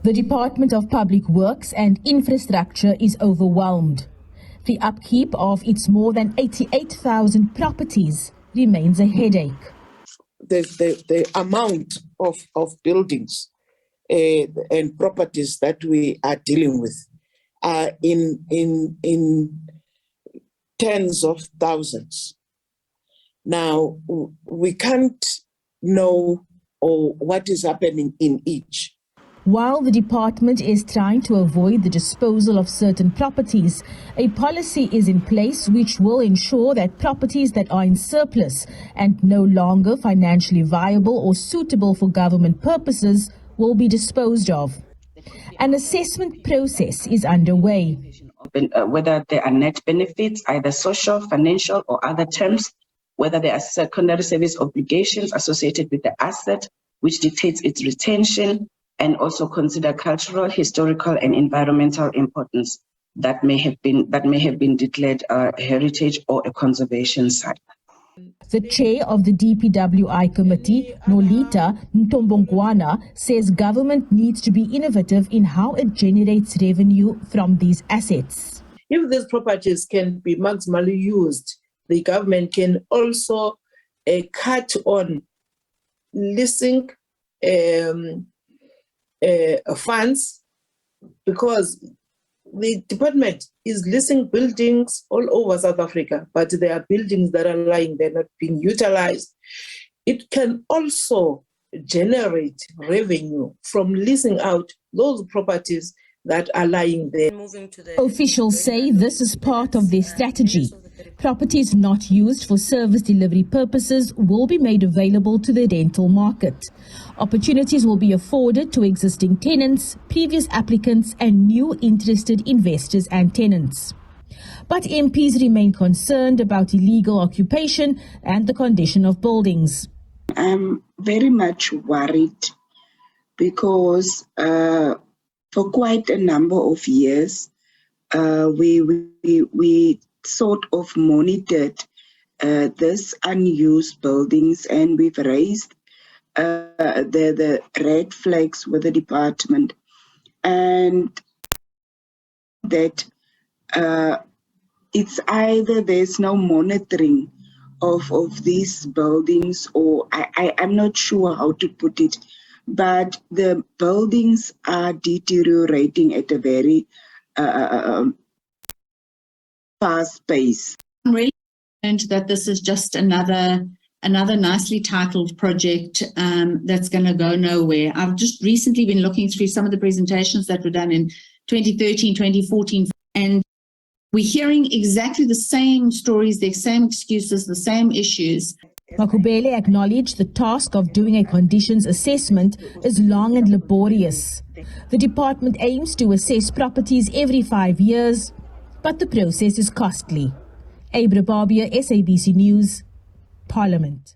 The Department of Public Works and Infrastructure is overwhelmed. The upkeep of its more than 88,000 properties remains a headache. The amount of buildings and properties that we are dealing with are in tens of thousands. Now, we can't know what is happening in each. While the department is trying to avoid the disposal of certain properties, a policy is in place which will ensure that properties that are in surplus and no longer financially viable or suitable for government purposes will be disposed of. An assessment process is underway. Whether there are net benefits, either social, financial, or other terms, whether there are secondary service obligations associated with the asset, which dictates its retention, and also consider cultural, historical, and environmental importance that may have been declared a heritage or a conservation site. The chair of the DPWI committee, Nolita Ntombongwana, says government needs to be innovative in how it generates revenue from these assets. If these properties can be maximally used, the government can also cut on leasing funds, because the department is leasing buildings all over South Africa, but there are buildings that are lying there not being utilized. It can also generate revenue from leasing out those properties that are lying there. Officials say this is part of their strategy. Properties not used for service delivery purposes will be made available to the rental market. Opportunities will be afforded to existing tenants, previous applicants, and new interested investors and tenants. But MPs remain concerned about illegal occupation and the condition of buildings. I'm very much worried because for quite a number of years, we sort of monitored this unused buildings, and we've raised the red flags with the department, and that it's either there's no monitoring of these buildings, or I'm not sure how to put it, but the buildings are deteriorating at a very fast pace. I'm really concerned that this is just another nicely titled project that's going to go nowhere. I've just recently been looking through some of the presentations that were done in 2013, 2014, and we're hearing exactly the same stories, the same excuses, the same issues. Makubele acknowledged the task of doing a conditions assessment is long and laborious. The department aims to assess properties every 5 years, but the process is costly. Abra Barbia, SABC News, Parliament.